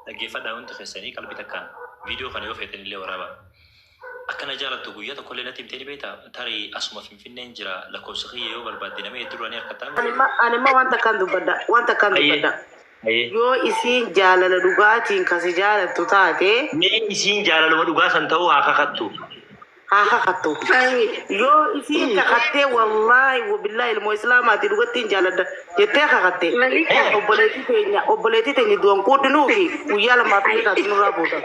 dhaggeeffadhaa wanti keessanii qalbii takkaan viidiyoo kana yoo feetan illee waraaba. Akkana jaalattu guyyaa tokko illee natti himtee beektaa tarii asuma Finfinneen jira lakkoofsa kiyya yoo barbaadde nama hedduu duranii harkataan. Anima wanta kan dubbadda. Yoo isiin jaalala dhugaatiin kasi jaalattu taate. Mee isiin jaalaluma dhugaa san ta'uu haa kakattu. Yoo isiin kakattee wallahi wabillahi ilmoo islaamaati dhugattiin jaaladda jettee kakatte. Obboleetii teenya du'an quudinuu fi guyyaa lamaaf illee taatu nurraa buuta.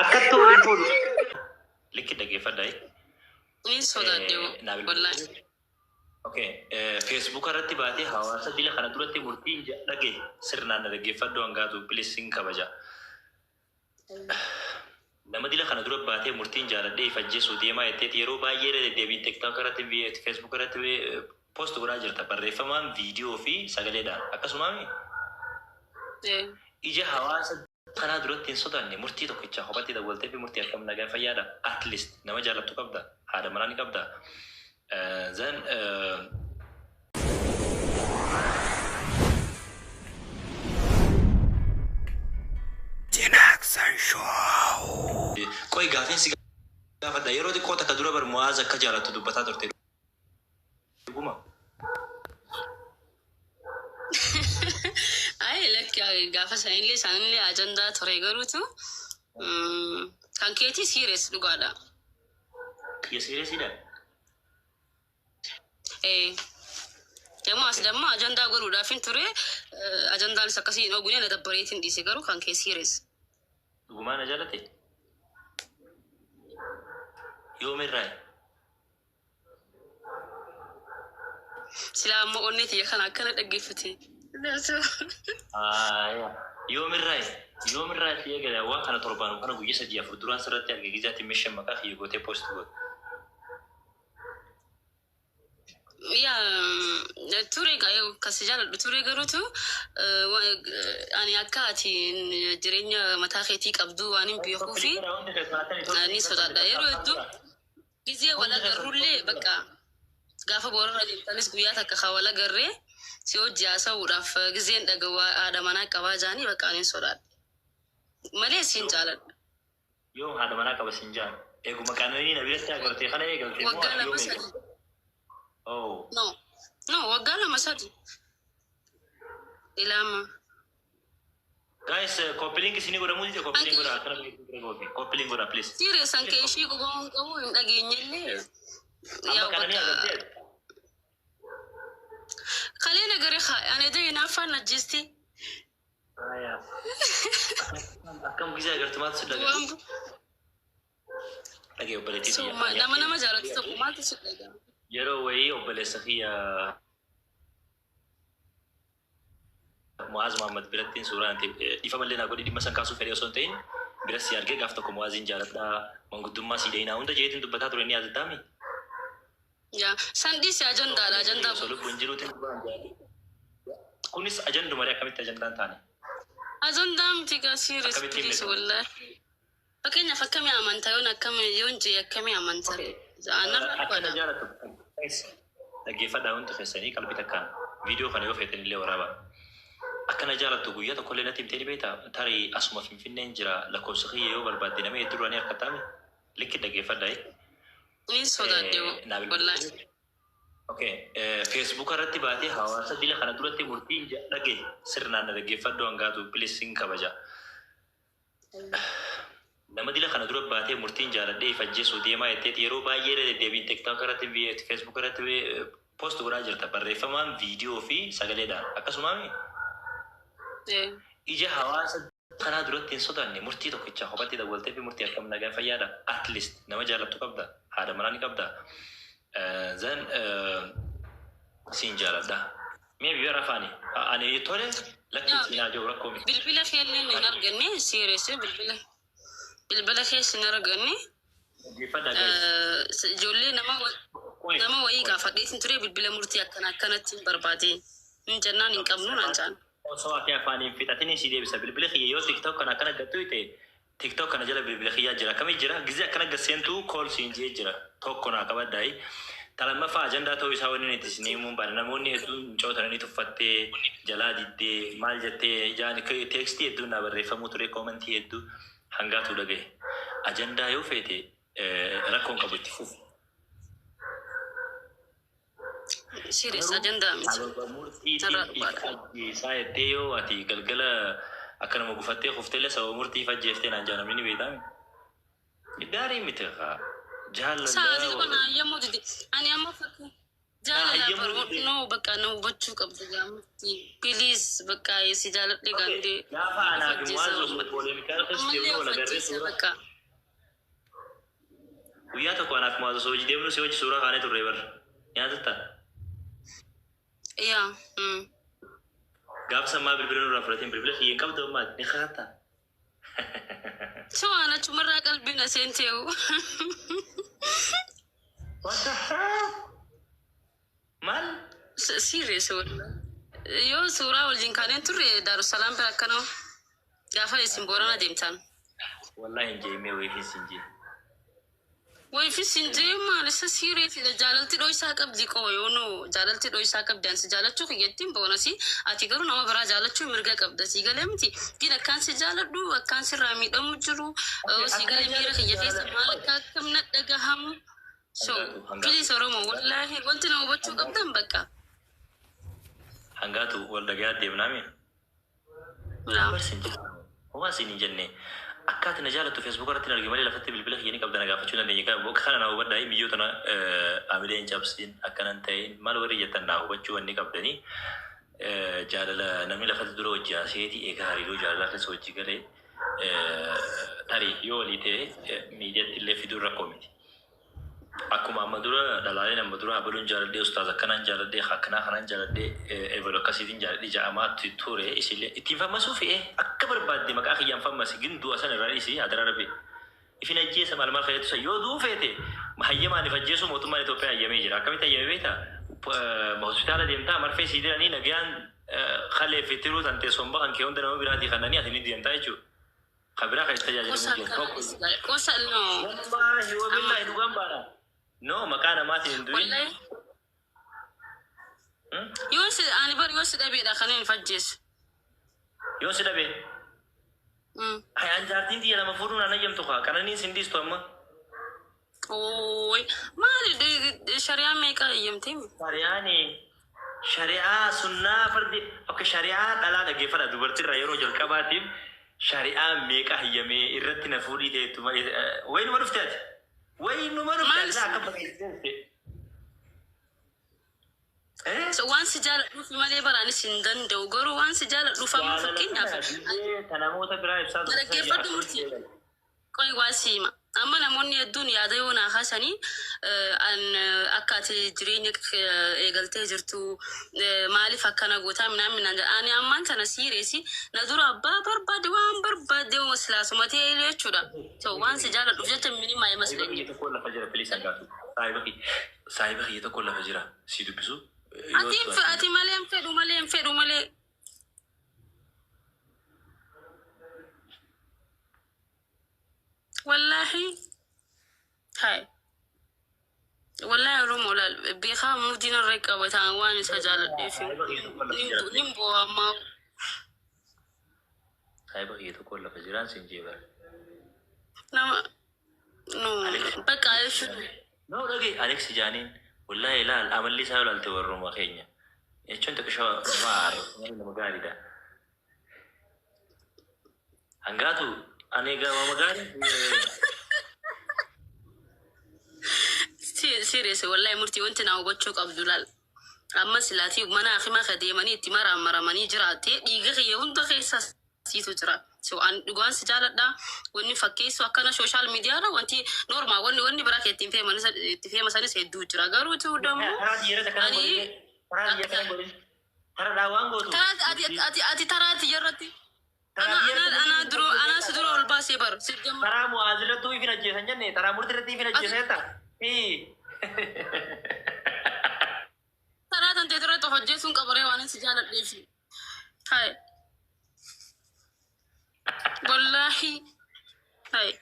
Akkattuu waliin fuudhu. Likki dhaggeeffadhaa. Ni sodaadde wallahi. Okay, Facebook irratti baatee hawaasa dila kana duratti murtiin dhage sirnaan dhaggeeffadhu hangaatu bilising kabaja. Nama dila kana dura baatee murtiin jaaladhee ifajjeessu deemaa jetteeti yeroo baay'ee deebiin TikTok irratti Facebook irratti post godhaa jirta barreeffamaan viidiyoo fi sagaleedhaan akkasumas ija hawaasa kanaa duratti hin sodaanne murtii tokkicha kophaatti daawwaltee fi murtii akkam nagaa fayyaadha at least nama jaalattu qabda haadha manaa ni qabda. Then Jinaxan Show. Koi gaafin si gaafadha yeroo xiqqoo takka dura bar Mu'aaz akka jaalattu dubbataa turte. Dhuguma. Ay lakki gaafa sanillee isaanillee ajandaa ture garuutu kan keetii serious dhugaadha. Kiyya seriousidha. Dama ajandaa godhuudhaaf hin ture ajandaan isa akkasii hin oguune na dabbareetiin dhiise garuu kan kee serious. Dhugumaa na jaalate. Yoomirraa. Silaa ammoo onnee tiyya kana akkana dhaggeeffate. Yoomirraa fi eegale waan kana torbaan kana guyyaa 3-4 duraan sirratti arge gizaatti meeshaan maqaa fi gootee post godhe. Ture kasi jaaladhu ture garuutu ani akka ati jireenya mataa keetii qabdu waan hin beekuu fi ni sodaadha yeroo hedduu gizee wal agarrullee bakka gaafa boorarra deemtanis guyyaa takka kaa wal agarree si hojii haasa'uudhaaf gizeen dhagawaa haadha manaa qabaa jaanii bakka ani sodaadha malee siin jaaladha. Yoo haadha manaa qaba siin jaan eeguma qaananii na biratti agartee kana eegaltee waggaa lama sadi. Oh. No, waggaa lama sadi. Ilama. Guys, copying is nigo ramuzi copying gora kana copying gora please. Serious an ke ishi ko yung dhageenyelle. Yaw baka. Kalina gari kha ani day na fa na jisti. Aya. Akam giza agartumat sudaga. Lagi operate. So nama jaalatu tokko maaltu sudaga. Yeroo wayii obboleessa kiyya Mu'aaz Muhammad birattiin suuraan ifa mallee naa godhi dhimma san kaasuu fedhee osoo hin ta'in bira si argee gaaf tokko Mu'aaziin jaaladhaa manguddummaa si dheeyinaa hunda jeetiin dubbataa ture ni yaadataami. Yaa sandii si ajandaadha ajandaa. Osoo lubbuun jiruutiin kunis ajandu marii akkamitti ajandaan taane. Ajandaa miti gaa serious please wallahi. Fakkeenyaaf akkamii amantaa yoon akkamii yoon jee akkamii amantaa. Akkana jaalatu dhaggeeffadhaa wanti keessanii qalbii takkaan viidiyoo kana yoo feetan illee waraaba. Akkana jaalattu guyyaa tokko illee natti himtee beektaa tarii asuma Finfinneen jira lakkoofsa kiyya yoo barbaadde nama hedduu duranii harkataan likki dhaggeeffadhaa. Ni sodaadde wallahi. Okay, Facebook irratti baatee hawaasa dila kana duratti murtiin dhage sirnaan dhaggeeffadhu hangaatu bilising kabaja. Nama dila kana dura baatee murtiin jaaladhee ifajjeessu deemaa jetteeti yeroo baay'ee deebiin TikTok irratti Facebook irratti post godhaa jirta barreeffamaan viidiyoo fi sagaleedhaan akkasumas ija hawaasa kanaa duratti hin sodaanne murtii tokkicha kophaatti daawwaltee fi murtii akkam nagaa fayyaadha at least nama jaalattu qabda haadha manaa ni qabda. Then siin jaaladha. Mee biyya rafaani ani tole lakki siinaa jiru rakkoo miti. Bilbila feelleen hin arganne serious bilbila keessa hin arganne. Ijoollee nama wayii gaafadheetiin ture bilbila murtii akkanatti barbaade hin jennaan hin qabnu naan jaan. Osoo ati afaaniin fixatanii si deebisa bilbila kiyya yoo TikTok kana akkana gattu ta'e TikTok kana jala bilbila kiyyaa jira akkamii jira gizee akkana gasseentu kool siin jee jira tokko naa qabaddaa'e Talama fa agenda ta'uu isaa waliin itti sineemuun baala namoonni hedduun cootanii tuffattee jalaa diddee maal jettee jaan teekstii hedduun na barreeffamuu ture koomentii hedduu hangaatu dhagaye. Ajandaa yoo feete rakkoon qabu itti fufu. Serious agenda miti. Isaa jettee yoo ati galgala akka nama gufattee kufteellee sababa murtii fajjeeftee naan jaanamni beekame. Gaarii miti haa. Saati kana yemmuu didi ani amma fakki jaalala no bakka na hubachuu qabdu gaamatti please bakka si jaaladhe gande gaafa anaa gimwaazo polemikaal festival wala garee suura guyyaa tokko anaaf maazo soo hojii deemnu si hojii suuraa kaanee turre bar nyaatatta yaa gaafa sammaa bilbila nurraa fudhateen bilbila hiyyeen qabda ummaa ni kaata so ana chumarraa qalbiina seenteewu. What the hell? Man? Serious wala. Yo suuraa wajjin kaaneen turre Daarusalaam bira akkanoo gaafa isin Boorana deemtan. Wallahi injeemee weefisinjee. Weefisinjee maal isa serious jaalalti dho'isaa qabdi qooyoo no jaalalti dho'isaa qabdi ansi jaalachuu kiyyattiin boonasi ati garuu nama biraa jaalachuu mirga qabda si galee miti gin akkaan si jaaladhu akkaan sirraa miidhamu jiru si galee miira kiyya keessa maal akka akkam na dhagahamu. So, please Oromo, wallahi, wanti na hubachuu qabdan bakka. Hangaatu wal dhagaa deemnaami. Barsiin homaa siin jenne akkaati na jaalatu Facebook irratti argi malee lafatti bilbila kiyya ni qabda na gaafachuu dandeenya kan boka kana na hubadhaa biyyoota na amileen cabsiin akkanan ta'in maal warri jettan na hubachuu wanni qabdanii jaalala namni lafatti dura hojii aseetii eegaa hariiroo jaalala keessa hojii galee tarii yoo walii ta'e miidiyaatti illee fiduu rakkoo miti. Akkuma amma dura dhalaaleen amma dura abaluun jaaladhee ustaaz akkanaan jaaladhee akkanaa kanaan jaaladhee eebal akkasiitiin jaaladhee ja'amaatti ture isillee ittiin fammasuu fe'ee akka barbaadde maqaa kiyyaan fammasi ginduu asan irraa isii adara rabee ifin ajjeesa maal maal fayyadu yoo duu feete hayyamaan if ajjeesuu mootummaan Itoophiyaa hayyamee jira akkamitti hayyamee beektaa hospitaala deemtaa marfee sii diranii nagaan kalee fitiruu tan teessoon baqan kee hunda nama biraatii kannanii asin deemtaa jechuudha. Kabiraa kan itti tajaajilamu Kosa no. Wallahi wabillahi dhugaan baadha. No, makana mati nduin. Wallahi. Yosi ani bar yosi dabe da kanin fajjes. Yosi dabe. Ay anjartin dia lama furu na nayam toka kanani sindis to amma. Oi, mali de sharia me ka yamtim. Sharia ni. Sharia sunna fardi. Okay, sharia dala da gefara dubarti rayero jol kabatim. Sharia me ka yame irratti na furi de tuma. Wain maruftat. Wain maruftat la ka pakisente. So once jala dufi male barani sindan da ugoro once jala dufa mu fakin ya fa. Tanamota bira ifsa. Da gefar murti. Koi wasima. Amma namoonni hedduun yaada yoo naa kaasanii an akkaati jireenya eegaltee jirtu maaliif akkana gootaa minaan ani ammaan tana siireesi na dura abbaa barbaade waan barbaade yoo maslaasuma ta'e jechuudha. So waan si jaaladhuuf jecha minimaa ee maslaanii. Ati tokko lafa jira filiis hangaatu. Saayiba kiyya tokko lafa jira si dubbisu. Ati malee hin fedhu malee. والله هاي والله روم ولا بيخا مودين الرقة وتعواني سجال الدفي نمبو ما هاي بقى يتقول لفجران سنجيبا نو بقى ايش نو لقي أليكس جانين والله لا العمل لي سهل التورم وخينيا يشون تكشوا ما أعرف من المقالي ده هنقاتو أنا جا مقالي serious والله مرتي وانت ناوبتشوك عبدالله أما سلاتي ومنا أخي ما خديماني تمارا مراماني جراتي يجي يهون دخيسا سيتو جرا سو أن دوغان سجالة دا وني فكيس وكنا سوشال ميديا را وانتي نورما وني براك تفهم مساني سيدو جرا غارو تو دمو أني أدي ترى تجرتي أنا سدرو الباسي بر ترى معادلة تو يفين الجيسان جنة ترى مرتبط يفين الجيسان تا ترى تنتظر ترى تهجسون كبره وانا سجالة ليفي هاي والله هاي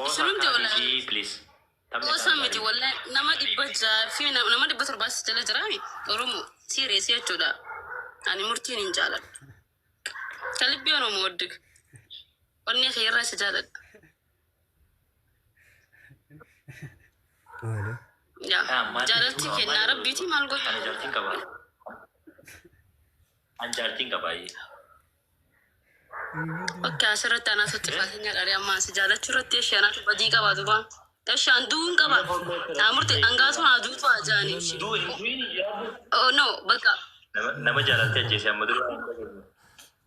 سلام دي والله please Osamiti wallahi nama dibbaja fi nama dibbatur bas jala jirami oromo serious jechuudha ani murtiin hin jaaladhu kalibbi oromo waddig wanni khayra si jaaladha ya jaalalti kenna rabbiti maal goota anjartiin qabaay bakka asirratti ana sotti faatinya dhari amma si jaalachuu irratti shanaatu badii qabaatu baan Tashan doing kaba. Amurte anggasu adu tu aja ni. Oh no, baka. Nama jalan aja sih Amadu.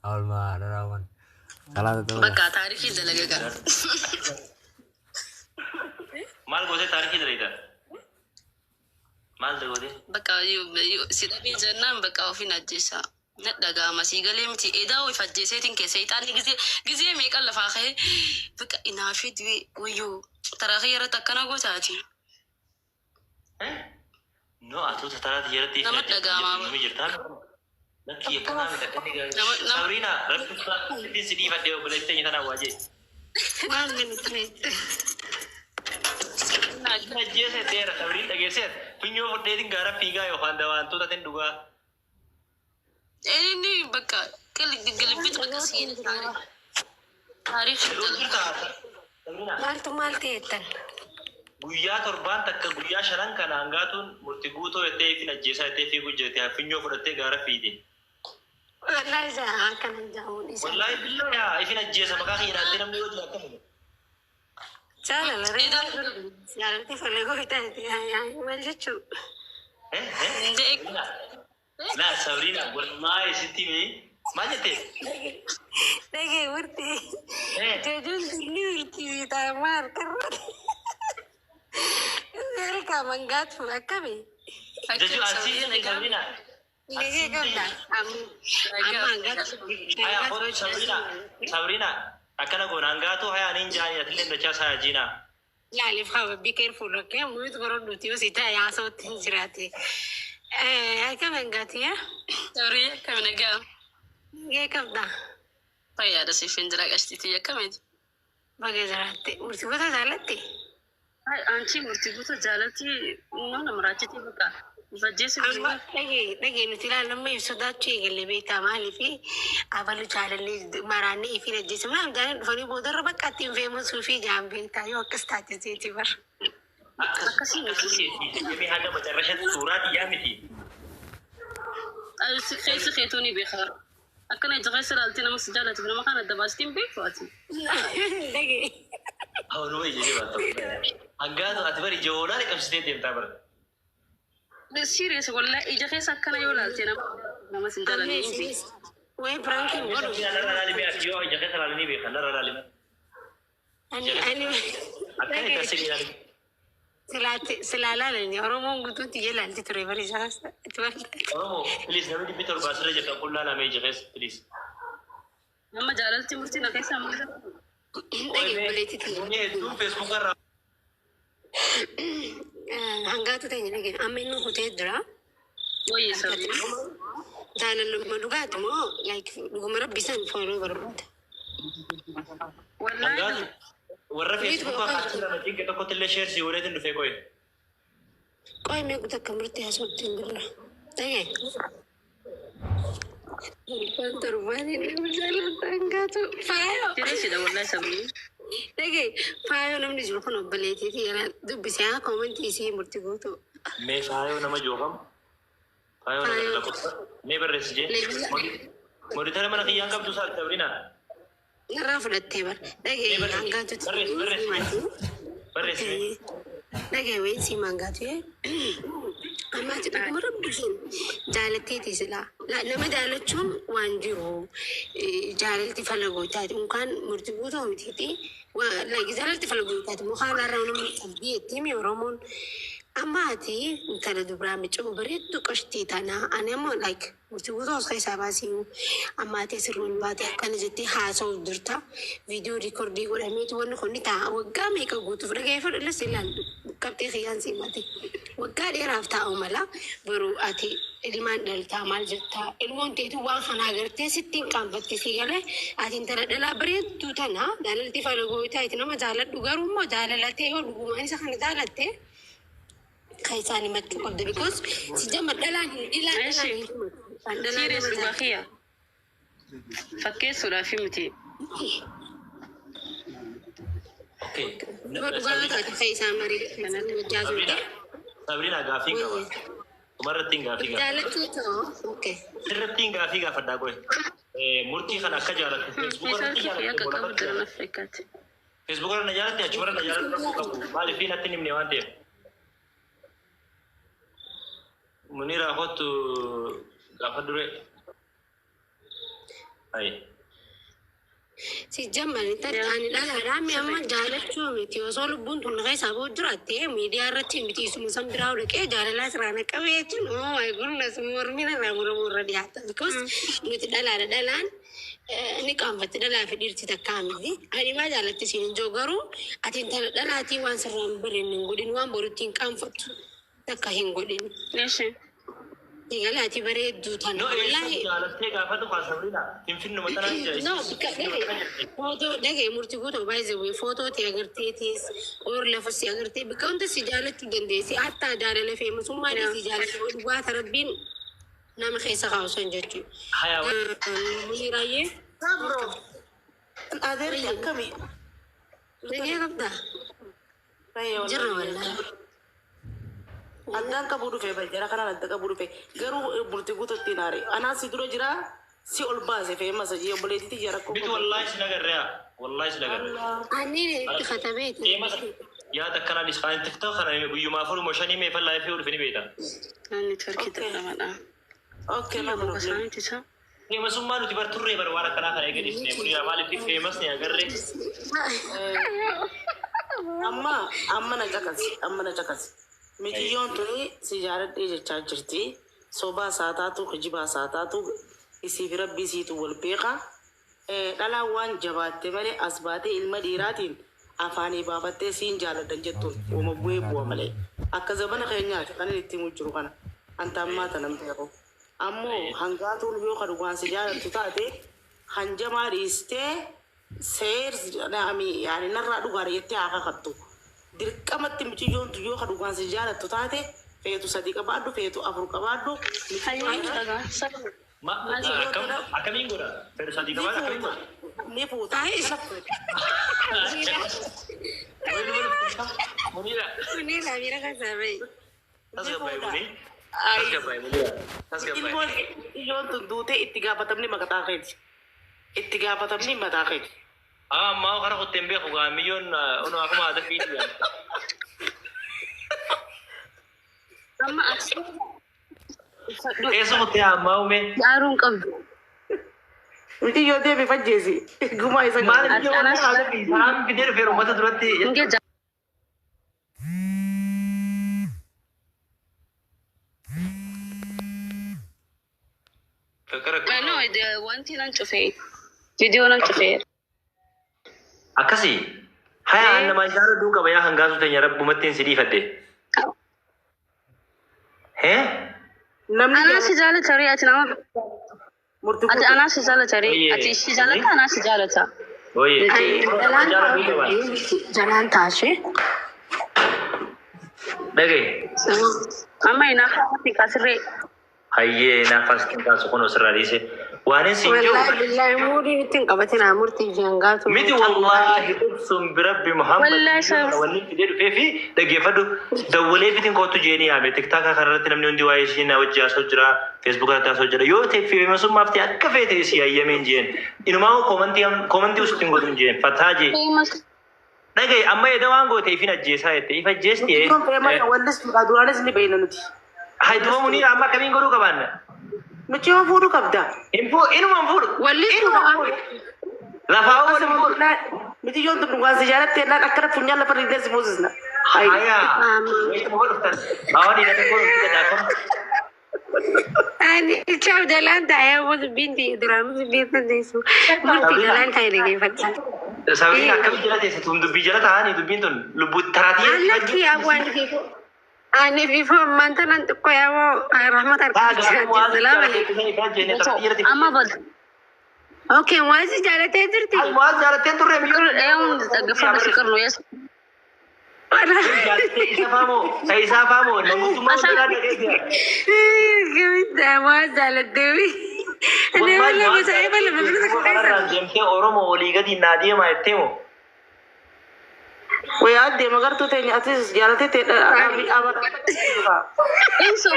Alma, ada rawan. Salah tu. Baka tarik itu lagi kan. Mal goseh tarik itu lagi kan. Mal tu goseh. Baka you sida bi jangan baka ofin aja sa. Net daga masih galim ti eda o ifajje setting ke setan ni gizi make Allah fakhe. Baka inafi dwi uyu. ترى غيرت أكنا قوتاتي. No, atau setelah dijadi Namat agama. Lagi ya kan kita kan Sabrina, di sini video boleh tanya tanah wajib. Mana ni? Nak kerja saya ter, Sabrina geser. Punya foto ini gara piga yo handawan tu taten dua. Ini bekat. Kelibit makasih ni. Tarikh. Maaltu jettan? Guyyaa torban takka guyyaa shanan kana hangaatuun murti guutoo jettee fi ajjeesaa jettee fi gujjete finyoo fudhattee gaara fiide. Wallahi jaa kana jaawun isa. Wallahi billahi ifin ajjeesa maqaa keenyaatti namni yoo jiraatu akkamiin. Jaalala reedaa jaalalti falee gootee maal jechuu? Naa Sabrina wallahi sitti mee maal jettee? Lagi murti. Jujur ni murti tamar kerana. Mereka manggat pula kami. Jujur asli ni Sabrina. Lagi kau dah. Manggat. Ayah orang Sabrina. Akan aku nanggat tu ayah ninja ni atlet baca saya Gina. Lalif kau be careful okay. Mulut korang duti was itu ayah so tinjirati. Ayah manggat ya. Sorry, kami negam. Ye kau dah. Payah ada si Findrak STT ya kami. Bagaimana? Murti betul jalati. Anci murti betul jalati. Mana meracik itu bukan. Wajib sih. Lagi nanti lalu mai sudah cek lebih tamali fi. Abalu jalan ni marani ifi lagi semua. Jangan fani bodoh rabat katim famous sufi jambil tayo kestat itu bar. Kasih. Ini ada macam rasyat surat ya mesti. Saya tu ni berkhar. أكنا يتغسل علتنا مسجلة ابن مكان الدباستين بيفاتي. لقي. أو نوي جدي باتو. أنقادو أتبري جولا لكم ستين تابر. بس سيريس ولا إجا خيس أكنا يولا علتنا مسجلة نيجي. وين برانكي ولو. لا لا بيا يو إجا خيس على نيبي خلا لا لا. أنا. أكنا تسيلي Selala ni orang mau gutu tiga lantai terus beri jelas. Oromo, please, nabi di pitor basra je kan kulla na me jelas, please. Nama jalan timurti nak kisah mana? Lagi boleh titik. Ini tu Facebook kan. Hangga tu tanya lagi. Amin nu hotel dra. Oh iya sabi. Jalan lu maduga tu mo like gumara bisa follow berbuat. Wallahi. Warra Facebook kan kita nanti kita kau telah share si orang itu fake koi. Koi me kita kamerti asal tinggal. Tanya. Pantar bani ni berjalan tangga tu. Fayo. Jadi sudah wallahi sabi. Lagi fayo namanya jual kono beli titi ya. Tu bisa komen tisi murti goto. Me fayo nama joham. Fayo nama lapor. Me beres je. Mau ditanya mana yang kamu tu saat Sabrina? Ngaraf dah tiba. Lagi angkat tu. Beres. Lagi wait si mangga tu ya. Amat tu merem bikin. Jalan titi sila. La nama jalan cun wanjiro. Jalan ti falago tadi. Mungkin murti butuh titi. Wah lagi jalan ti falago tadi. Mungkin orang nama tabi timi orang amati tala dubra mi coba beretu kasti tanah ane mo like murti butuh sekali sabasi amati serun bati kan jadi hasil durta video recording orang itu warna koni tahu kami kau butuh mereka efort lelah silan kapten khian si mati. waggaa dheeraaf taa'u mala baruu ati ilmaan dhaltaa maal jettaa ilmoon teetu waan kana agartee sittiin qaanfattisi galee ati intala dhalaa bareedduu tana jaalalti falagoo taa'iti nama jaaladhu garuu immoo jaalalatee yoo dhugumaan isa kana jaalattee kan isaanii machuu qabda because si jama dhalaan Serious dhugaafii fakkeessuudhaaf miti. Sabrina gaafii qaba. Umarrattiin gaafii qaba. Sirrattiin gaafii gaafadhaa qoy. Murtii kana akka jaalatu Facebook irra na jaalatti achumarra na jaalatu qabu. Maaliif natti himne waan ta'eef. Munira kottu gaafa dure. Ayi. Si jamman tadani dhala mi amma jaalachuu miti osoo lubbuun tun keessa boo jiraate miidiyaa irratti miti isuma san biraa dhaqee jaalalaa siraan qabeetu no my goodness mormina irraa muramuurra dhiyaata because nuti dhalaan ni qaanfatti dhalaa fi dhiirti takkaa miti ani maa jaalatti siin joo garuu ati intala dhalaatii waan sirraan birin hin godhin waan boruttiin qaanfattu takka hin godhin. Tinggalati bareedduu tan. No, jaallatee gaafatu kan Sabrina. Finfinnu matanaa jira. No, foto dhagee murtii guutuu baay'ee footoo ta'e agarteetis or lafa si agartee bakka hunda si jaalachuu dandeessi. Hatta jaalala feemasummaa si jaalatu dhugaa tarabbiin nama keessa kaawusan jechuudha. Muniraayyee. Bro. Adeerri akkamii? Dhagee qabdaa? Jirra wallaahi. Andan ka budu fe ba jara kana nan ka budu fe garu burti guto tinare ana si duro jira si olba se fe masa je boleti ti jara ko Bitu wallahi sinagarra. Wallahi sinagarra. Ani khatabeet. Ya takkana disqaan TikTok kana guyyu ma furu moshani me falla fi ulfini beeta. Ani turki tamada. okay no problem Feemasummaa nuti barturree bar waan akkanaa kana eegadisne Munira maaliif feemas ne agarre. amma na jakas Mitiyoon tuni si jaaladhee jechaa jirti. Sobaa saataatu kijibaa saataatu isii fi rabbii isiitu wal beeka. Dhalaan waan jabaatte malee as baatee ilma dhiiraatiin afaanii baafattee siin jaaladhan jettuun uuma bu'ee bu'a malee. Akka zabana keenyaati kan inni ittiin jiru kana. Anta ammaa tanan beeku. Ammoo hangaatuun yoo kan waan si jaalattu taate hanjamaa dhiistee yaani narraa dhugaadha jettee haa kakattu. Dirqamatti miciyyoon yoo kan dhugaan si jaalattu taate feetu sadii qabaadhu feetu afur qabaadhu. Akkamiin godha? Feetu sadii qabaadhu akkamiin godha? Ni fuuta. Munira. Munira mira kan sabai. Tasgabbaa'e Munira. Ilmoon iyyoon tun duutee itti gaafatamni maqataa keeti. Itti gaafatamni mataa keeti. Mau karena aku tembe aku gak million ono aku mah ada video. Sama aksi. Esok aku mau me. Yarung kam. Miti yoo deebi fajjeesi. Gumaa isa Maal video ada video. Salam video vero mata durati. Inge no, the one thing on chufe. Video on chufe. Akkasi haya nama jara duka baya hangasu tanya rabbumattiin sidii fadde Ana si jaalata rii ati nama ati ana si jaalata rii ati si jaalata ana si jaalata Jalaan taashe. Dhagee amma inaafatti kasirree hayyee naafas kintaas kuno sirraa dhiise waan isin jiru Wallahi billahi muudii ittiin qabatina murtii jangaatu. miti wallahi ibsum birabbi Muhammad Wallahi wanni fidee dhufee fi dhaggeeffadhu dawwalee fitiin kootu jeeni yaame tiktaaka kanarratti namni hundi waa'ee ishii na wajji haasoo jira feesbuuk irratti haasoo jira yoo ta'e feemasummaaf ta'e akka feete isii hayyameen jeen inumaa koomantii usitti hin godhun jeen fataa jee dhagee amma edda waan goote ifin ajjeesaa jette if ajjeesti wallis duraanis ni beeyna nuti. hayduma Munira amma akkamiin godhuu qabaanna Nuti yoo fuudhu qabda. Inuma fuudhu lafaa waliin fuudhu Miti yoo tun dhugaan si jaalatte ennaan akkana funyaan lafa riidee si moosisna. haya awaan ina tokko nuti daakama Ani ciao jalaan taa'ee mutu binti duraamus binti deessu. Murtii jalaan taa'ee dhaggeeffatan. Sabiin akkamitti jala teessitu dubbii jala taa'anii dubbiin tun lubbuu taraatii Allatti yaa waan dhufeefu. أنا في فم ما أنت ننتقى يا رحمة الله. أما بد أوكي موازي جالتي درتي. المواز جالتي ترى ميول يوم تقفل بشكر له يس سيسافامو نموت ما ولا دقيقة كم موازي جالتي. أنا ولا مسايبة لما بنتكلم. جمتي أورومو وليجا دي نادية ما يتمو ويعدي ما قرتو تاني أتيس جالتي تاني انسوا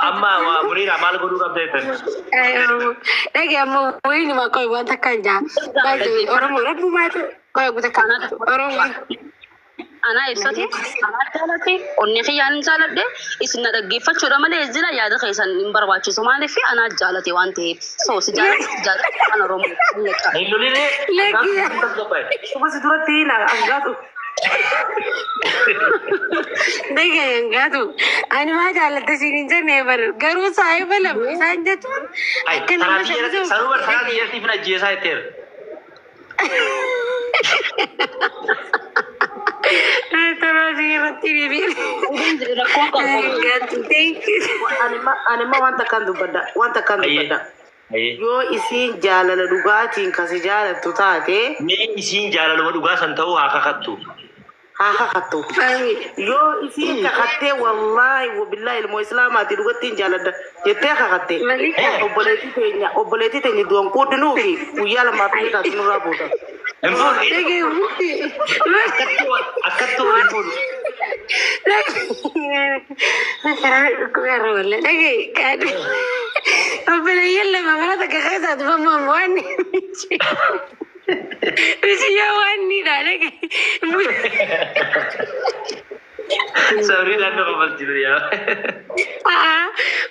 أما ومرير عمال قدو قبضة أيوة. لكن أما وين ما كوي وانت كان جا. بعد أورمو ربو ما كوي بتكلم. أورمو. أنا إبسطي أنا جالتي ونخي يعني جالت إسنا رجع فشورا ماله إزلا يادا خيسان نمبر واتشي سومالي في أنا جالتي وانتي سوسي جالت أنا روم هيلولي لكن شو بس دورة تينا أنجاتو देखिए यंगा तो आने में जालते सीरिंजर नेबर गरु साहिब लब सांझे तो आई सरोवर सारा दिया थी फिर जेसा है तेर तरह से ये बत्ती भी thank you anima wanta kan dubada yo isin jalala dugatiin kasi jalatu taate me isin jalala duga santau hakakattu yo isin kakatte wallahi wa billahi al muslimati dugatiin jalada yette kakatte oboleti tenya duan ko dinuki uyala ma pita dinura boda akattu impul لكن كان ربنا يلا ما مراتك خذت فما مواني مش يا واني لا لكن سوري لا قبل جديا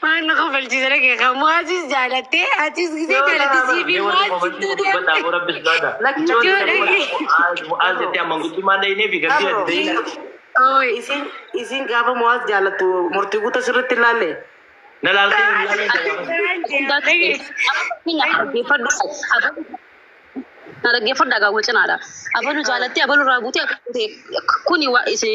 ما أنا قبل جديا لكن خماسيس جالتي أتيس كذي جالتي سيبي ما بتا ورب بسلادا आज ते मंगुतु माने ने भी कर दिया ओए isin gaba muaz jalatu murtigu tasirti lalle नलाल के narage fadaga wucinaada abalu jalatti abalu raguti kuni wa isi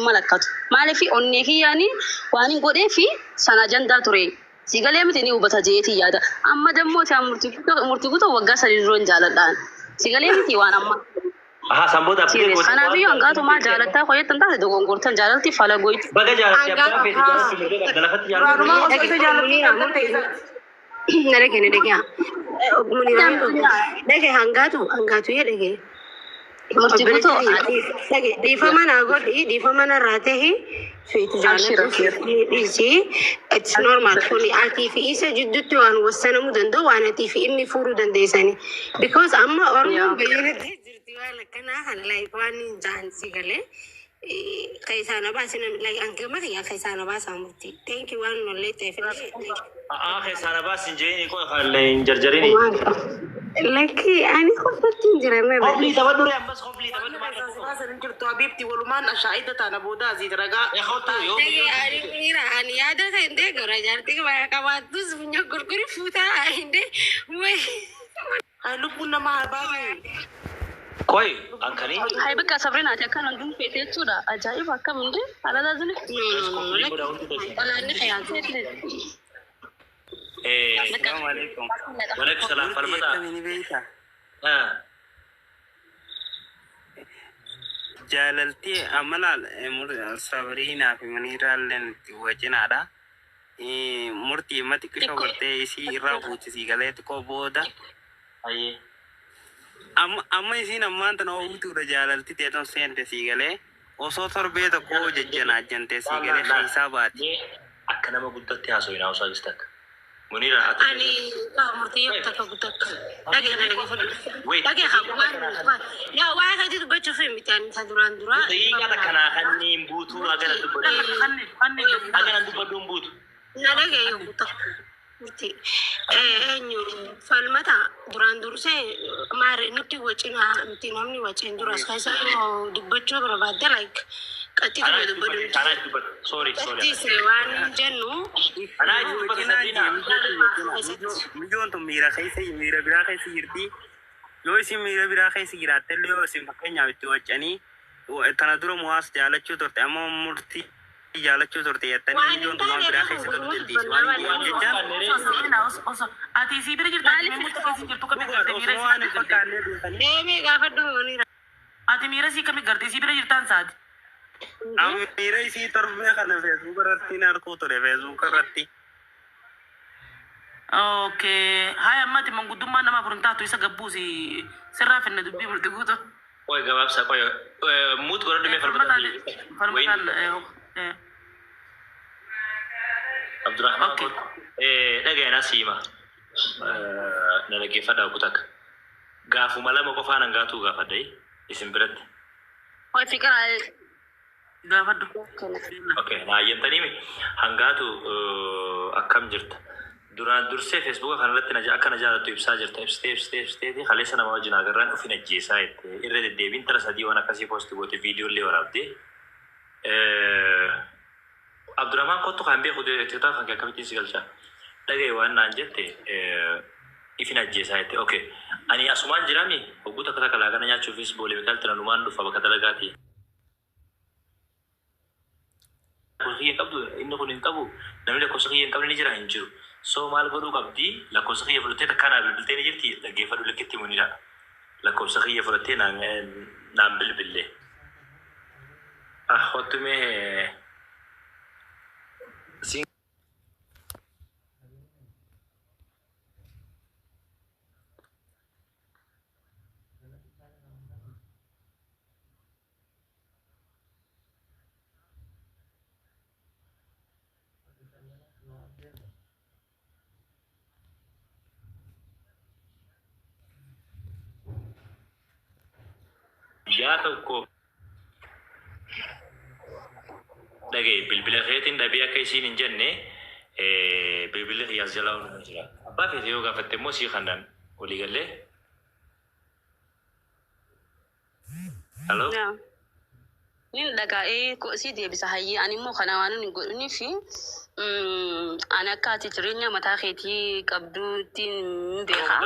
malakat malefi onne kiyani wani gode fi sana janda ture sigale mitini ubata jeeti yada amma dammo ta murtigu to wagga sari ron jaladan sigale miti wana amma aha samboda apne ko ana biyo anga to ma jalatta ko yetta ta do gongortan jalalti fala goit baga jalatti abba fe jalatti galafat jalatti لكن دقيقة دقيقة هنقاتو يا دقيقة دي فمانا أقول دي فمانا راته في تجارة دي it's normal كوني عاتي في إيسا جدتو أنا والسنة مدندو وأنا تي في إني فورو دنديساني because أما أرمو بيجي تجرتي ولا كنا هنلاقي واني جانسي قالي كيسانا باسنا like أنك ما هي كيسانا باس أمرتي thank you وأنا نولي تفرق كيسانا باس إنجيني كون خلين جرجريني لكن أنا خفت تنجرنا خفلي تبدو يا بس خفلي تبدو to abibti waluman ashaida tana boda zidaraga يا خوتو يو أنا يادا سندي غورا جارتي كما كواتو سبنيو كركوري فوتا عندي وي halu punna ma babu كوي أنكني hay baka sabrina ta kan dun fete tuda ajaiba kam ndi ala da zuni ولا نحيا السلام عليكم وعليكم السلام فرمتا جاللتي أملا صبرينا في منيرة لين وجنادا مرتي ما تكشف برتي سي رابو تسي قالت كوبودا أيه أما يسين أما أنت نوبتو رجاللتي تيتم سين تسي قالت وصوتر بيتا كو ججنا جن تسي قالت حسابات أكنا ما قلت تياسو يناو ساجستك منيرة أنا مرتي تفقدك لكن يا واحد يتبجح في ميتان تدران درا دقيقة كنا خنين بوتو أجنا دبدون بوتو لا لا يوم مرتي أنيو فالمتا دران درسة مار نتي وجهنا نتي نامني وجهنا درس كيسا دبجح برباد لايك كتير دبدون أنا دبد سوري تيسوان جنو أنا دبد سبينا مليون تو ميرا خيسي ميرا برا خيسي يرتي yoo isin miira biraa keessa jiraattellee yoo isin fakkeenyaaf itti waccanii tana dura muwaas jaalachuu turte ammoo murtii jaalachuu turte jettanii ijoon waan biraa keessa galuu dandeessi waan jechaan ati si bira jirta ati murtii keessa jirtu kami garte miira waan hin fakkaannee duutanii Deemee gaafadhu Muniira. ati miira si kami garte si bira jirtaan saati miira isii torbee kana feesbuuk irratti narkuu ture feesbuuk irratti okay hai ammati manguddummaa nama furuntaatu isa gabbuusi sirraa finna dubbii murtii guutu Oye, gabaabsa qoyo. Muut godhadhu mee falmataan Abdurrahman Okay. dhaga'een asiima. Na dhaggeeffadhaa kutakka. Gaafuma lama qofaan hangaatuu gaafadha isin biratti. Hoy fikiraa gaafadhu Okay, naayyantanii mi hangaatu akkam jirta. Duraan dursee feesbuuka kanarratti akka na jaalattu ibsaa jirta. Ibsitee kaleessa nama wajjin agarraan ofin ajjeesaa jette. Irra deddeebiin tara sadii waan akkasii poosti goote viidiyoolee waraabdee. Abdurrahman kottu kan beeku tiktaa kan akkamittiin si galchaa. Dhaga'e waan naan jette ifin ajjeesaa jette. Okay, ani asumaan jiraami hogguuta akka takka laaqana nyaachuufis boolee mikaalti nanumaan dhufa bakka dalagaati. Lakkoofsa qabdu inni kun hin qabu namni lakkoofsa hin qabne ni jira hin jiru. So maal godhuu qabdi lakkoofsa kiyya fudhattee takkaanaa bilbiltee ni jirti dhaggeeffadhu likkitti munidha. Lakkoofsa kiyya fudhattee naan bilbillee. Hottumee yaa tokko dhaga'e bilbila keetiin dhabii akka isiin hin jenne bilbila kiyyaas jalaa ooluma jira. Abbaa feete yoo gaafatte immoo sii kanaan walii gallee. Hello? nin dhaga'ee si deebisa hayyee ani immoo kana waan hin godhunii fi ani akka ati jireenya mataa keetii qabduutiin hin beekaa.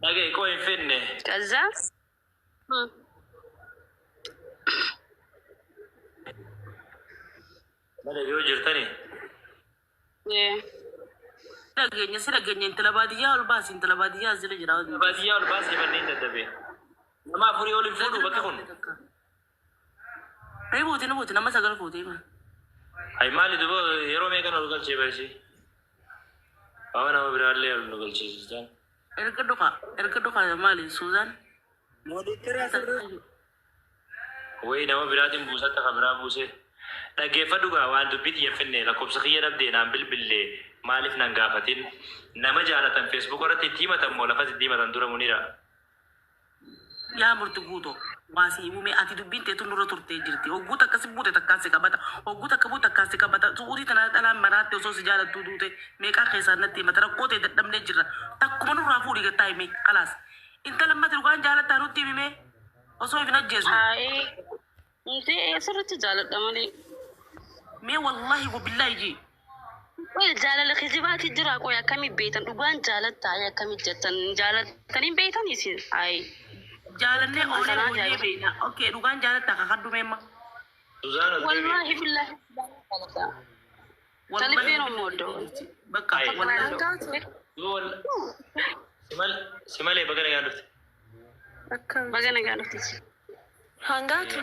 Dhaga'e koo hin fenne. Kaza Mana yoo jirtani. dhageenya intala baadiyyaa ol baasi intala baadiyyaa asirra jira Baadiyyaa ol baasee manneen dadhabee. Nama afurii ol hin fuudhu bakki kun. Ni buuti nama sagal fuutee ma Hai maali duba yeroo meeqan ol galchee barsi. Bawa nama biraallee ol nu galcheessisaan. erga dhuka maali Suuzaan Wayii nama biraatiin buusatta kan biraa buusee. Dhaggeeffadhu gaa waan dubbii xiyyeeffannee lakkoofsa kiyya dhabdee naan bilbillee maaliif nan gaafatin nama jaalatan feesbuuk irratti itti himatan moo lafatti itti himatan dura munira. yaa murti guuto waasii uume ati dubbiin teetu nurra turtee jirti hogguuta akkasi buute takkaan si qabata hogguuta akka buute takkaan si qabata su'uutii tana dhalaan manaatti osoo si jaalattuu duute meeqaa keessaa natti himata rakkoo ta'e dadhabnee jirra takkuma nurraa fuudhi gattaa hime kalaas intala ammati dhugaan jaalattaa nutti himime osoo hin ajjeesu sirriitti jaaladha malee. mee wallahi wabillaahi jii Jaalala kijibaati jira qoy akkami beetan dhugaan jaalattaa akkami jettan jaalatanii beetan isin ay jaalannee oolee hojii beekna okay dhugaan jaalattaa kan kaddu meemma wallahi billahi talifeen omodo bakka wallahi Simalee baga nagaan dhufte. baga nagaan dhufte Hangaatu.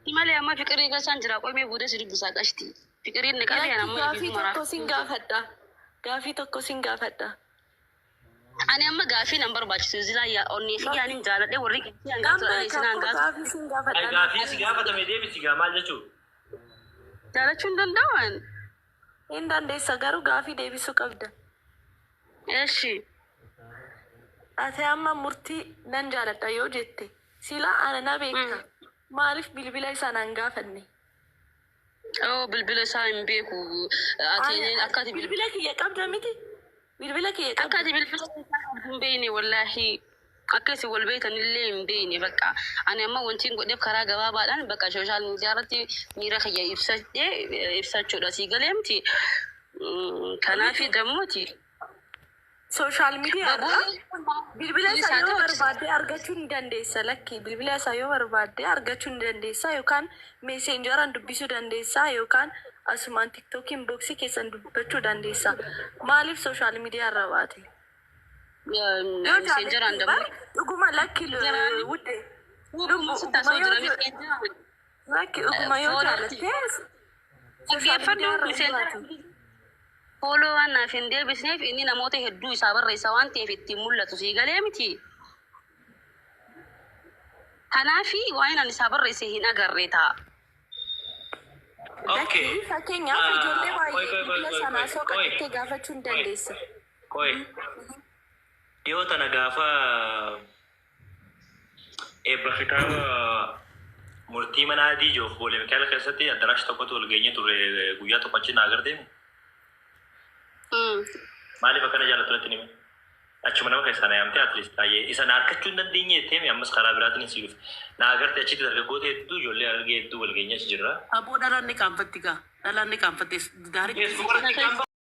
Simalee amma fiqirii gasaan jira qoy mee buudee sirbi saaqashti fikiriin ne qabe amma Gaafii tokko sin gaafadha. Gaafii tokko sin gaafadha. ani amma gaafii nan barbaachisu zilaa yaa onni fi yaanin jaaladhe warri qixxi hangaatu dha isin hangaatu Gaafii sin gaafadha. Gaafii si gaafatame deebisi gaa maal jechuu? jaalachuu hin danda'an Hin dandeessa garuu gaafii deebisuu qabda. eshi Ati amma murtii nan jaaladha yoo jette silaa ana na beekta. Maaliif bilbila isaa nan gaafanne? bilbila isaa hin beeku ati akkati Bilbila kiyya qabda miti. Bilbila kiyya qabda. akkati bilbila isaa hin beekne wallahi akkasi wal beekanillee hin beekne bakka ani amma wanti godheef karaa gabaabaadhaan bakka sooshaal miidiyaa irratti miira kiyya ibsachuudha si galeemti kanaafi dammooti social media bilbila isaa yoo barbaadde argachuu ni dandeessa lakki bilbila isaa yoo barbaadde argachuu ni dandeessa yookaan messengeraan dubbisuu dandeessa yookaan asumaan tiktok inboxii keessan dubbachuu dandeessa maaliif social media irra baate messengeraan dabal dhuguma lakki wudde lakki dhuguma yoo jaallatte Follow and in their business in a motor head do Sabar Rasawanti if it Mulla to see Galemity. Hanafi, wine and Sabar Rasa in Agarreta. Okay. Kenya, Koi. Dhiyoota nagaafa eebbafitaaba murtii mana adii joof boolee mikaala keessatti addaraasha tokkotu wal geenye ture guyyaa tokko achi na agardeemu. Maaliif akkana jaallattu nime? Achuma nama keessaa na yaamte at least taayee isa na harkachuu hin dandeenye jettee ammas karaa biraatiin si dhufe. Na agarte achitti dargaggoota hedduu ijoollee argee hedduu wal geenye achi jirra. Aboo dhalaan ni qaanfatti gaa. Dhalaan ni qaanfatte daarii.